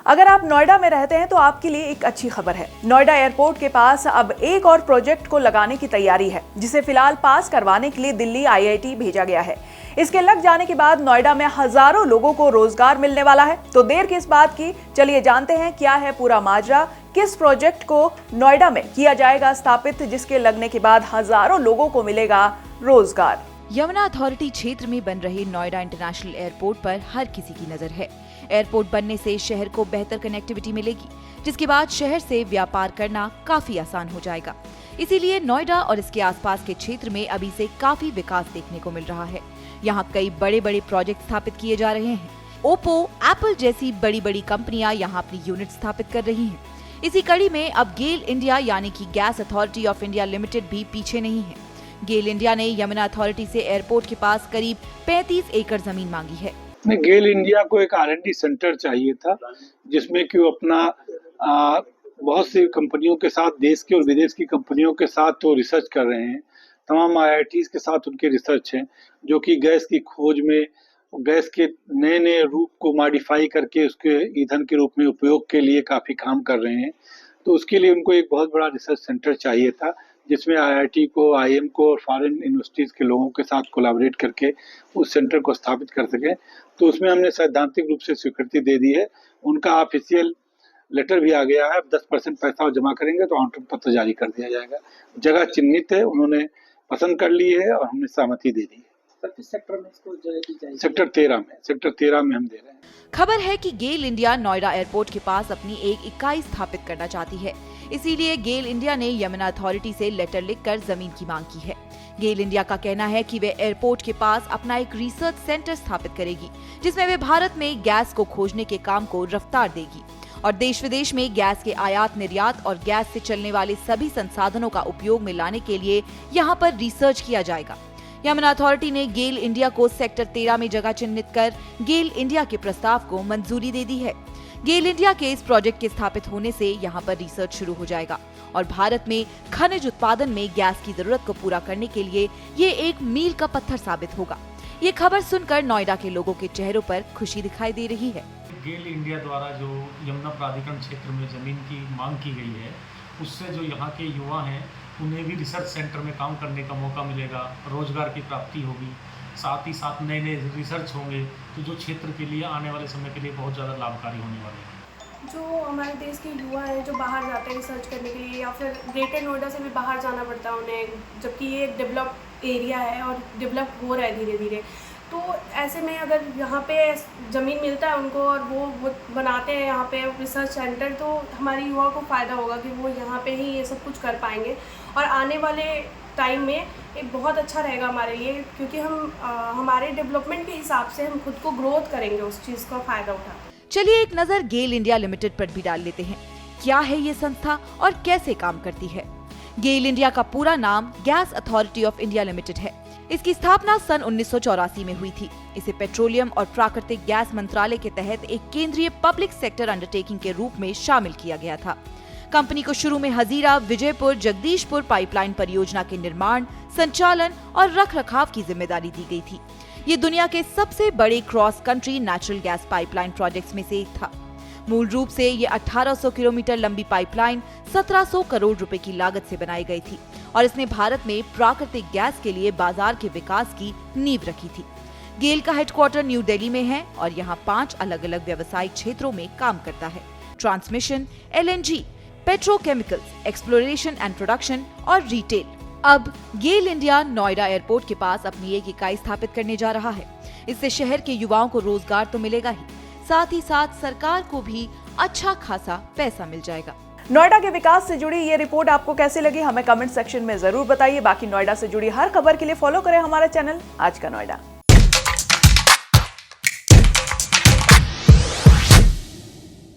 अगर आप नोएडा में रहते हैं तो आपके लिए एक अच्छी खबर है। नोएडा एयरपोर्ट के पास अब एक और प्रोजेक्ट को लगाने की तैयारी है, जिसे फिलहाल पास करवाने के लिए दिल्ली IIT भेजा गया है। इसके लग जाने के बाद नोएडा में हजारों लोगों को रोजगार मिलने वाला है। तो देर किस बात की, चलिए जानते हैं क्या है पूरा माजरा, किस प्रोजेक्ट को नोएडा में किया जाएगा स्थापित, जिसके लगने के बाद हजारों लोगों को मिलेगा रोजगार। यमुना अथॉरिटी क्षेत्र में बन रहे नोएडा इंटरनेशनल एयरपोर्ट पर हर किसी की नजर है। एयरपोर्ट बनने से शहर को बेहतर कनेक्टिविटी मिलेगी, जिसके बाद शहर से व्यापार करना काफी आसान हो जाएगा। इसीलिए नोएडा और इसके आसपास के क्षेत्र में अभी से काफी विकास देखने को मिल रहा है। यहाँ कई बड़े बड़े प्रोजेक्ट स्थापित किए जा रहे हैं। ओप्पो, एप्पल जैसी बड़ी बड़ी कंपनियां यहाँ अपनी यूनिट स्थापित कर रही हैं। इसी कड़ी में अब गेल इंडिया यानी कि gas authority of India limited भी पीछे नहीं है। गेल इंडिया ने यमुना अथॉरिटी से एयरपोर्ट के पास करीब 35 एकड़ जमीन मांगी है। गेल इंडिया को एक R&D सेंटर चाहिए था, जिसमें कि वो अपना बहुत सी कंपनियों के साथ, देश के और विदेश की कंपनियों के साथ तो रिसर्च कर रहे हैं। तमाम IITs के साथ उनके रिसर्च हैं, जो कि गैस की खोज में, गैस के नए नए रूप को मॉडिफाई करके उसके ईंधन के रूप में उपयोग के लिए काफ़ी काम कर रहे हैं। तो उसके लिए उनको एक बहुत बड़ा रिसर्च सेंटर चाहिए था, जिसमें IIT को, IIM को और फॉरेन यूनिवर्सिटीज़ के लोगों के साथ कोलैबोरेट करके उस सेंटर को स्थापित कर सकें। तो उसमें हमने सैद्धांतिक रूप से स्वीकृति दे दी है। उनका ऑफिशियल लेटर भी आ गया है। 10% पैसा जमा करेंगे तो आमंत्रण पत्र जारी कर दिया जाएगा। जगह चिन्हित है, उन्होंने पसंद कर ली है और हमने सहमति दे दी है। सेक्टर में इसको जगह दी जाएगी? सेक्टर 13 में हम दे रहे हैं। खबर है कि गेल इंडिया नोएडा एयरपोर्ट के पास अपनी एक इकाई स्थापित करना चाहती है। इसीलिए गेल इंडिया ने यमुना अथॉरिटी से लेटर लिखकर जमीन की मांग की है। गेल इंडिया का कहना है कि वे एयरपोर्ट के पास अपना एक रिसर्च सेंटर स्थापित करेगी, जिसमें वे भारत में गैस को खोजने के काम को रफ्तार देगी और देश विदेश में गैस के आयात निर्यात और गैस से चलने वाले सभी संसाधनों का उपयोग में लाने के लिए यहाँ पर रिसर्च किया जाएगा। यमुना अथॉरिटी ने गेल इंडिया को सेक्टर 13 में जगह चिन्हित कर गेल इंडिया के प्रस्ताव को मंजूरी दे दी है। गेल इंडिया के इस प्रोजेक्ट के स्थापित होने से यहाँ पर रिसर्च शुरू हो जाएगा और भारत में खनिज उत्पादन में गैस की जरूरत को पूरा करने के लिए ये एक मील का पत्थर साबित होगा। ये खबर सुनकर नोएडा के लोगों के चेहरों पर खुशी दिखाई दे रही है। गेल इंडिया द्वारा जो यमुना प्राधिकरण क्षेत्र में जमीन की मांग की गई है, उससे जो यहाँ के युवा हैं उन्हें भी रिसर्च सेंटर में काम करने का मौका मिलेगा, रोजगार की प्राप्ति होगी, साथ ही साथ नए नए रिसर्च होंगे, तो जो क्षेत्र के लिए आने वाले समय के लिए बहुत ज़्यादा लाभकारी होने वाले हैं। जो हमारे देश के युवा हैं जो बाहर जाते हैं रिसर्च करने के लिए, या फिर ग्रेटर नोएडा से भी बाहर जाना पड़ता है उन्हें, जबकि ये एक डेवलप एरिया है और डेवलप हो रहा है धीरे धीरे। तो ऐसे में अगर यहाँ पे ज़मीन मिलता है उनको और वो बनाते हैं यहाँ पे रिसर्च सेंटर, तो हमारे युवा को फ़ायदा होगा कि वो यहाँ पे ही ये सब कुछ कर पाएंगे और आने वाले टाइम में एक बहुत अच्छा रहेगा हमारे लिए, क्योंकि हम हमारे डेवलपमेंट के हिसाब से हम खुद को ग्रोथ करेंगे, उस चीज़ का फ़ायदा उठा। चलिए एक नजर गेल इंडिया लिमिटेड पर भी डाल लेते हैं। क्या है ये संस्था और कैसे काम करती है? गेल इंडिया का पूरा नाम gas authority of India limited है। इसकी स्थापना सन 1984 में हुई थी। इसे पेट्रोलियम और प्राकृतिक गैस मंत्रालय के तहत एक केंद्रीय पब्लिक सेक्टर अंडरटेकिंग के रूप में शामिल किया गया था। कंपनी को शुरू में हजीरा, विजयपुर, जगदीशपुर पाइपलाइन परियोजना के निर्माण, संचालन और रखरखाव की जिम्मेदारी दी गई थी। ये दुनिया के सबसे बड़े cross country natural gas pipeline projects में से एक था। मूल रूप से ये 1800 किलोमीटर लंबी पाइपलाइन 1700 करोड़ रुपए की लागत से बनाई गई थी और इसने भारत में प्राकृतिक गैस के लिए बाजार के विकास की नींव रखी थी। गेल का हेडक्वार्टर न्यू दिल्ली में है और यहाँ 5 अलग अलग व्यवसायिक क्षेत्रों में काम करता है: transmission, LNG, petrochemicals, exploration and production और रिटेल। अब गेल इंडिया नोएडा एयरपोर्ट के पास अपनी एक इकाई स्थापित करने जा रहा है। इससे शहर के युवाओं को रोजगार तो मिलेगा ही, साथ ही साथ सरकार को भी अच्छा खासा पैसा मिल जाएगा। नोएडा के विकास से जुड़ी ये रिपोर्ट आपको कैसी लगी, हमें कमेंट सेक्शन में जरूर बताइए। बाकी नोएडा से जुड़ी हर खबर के लिए फॉलो करें हमारा चैनल आज का नोएडा।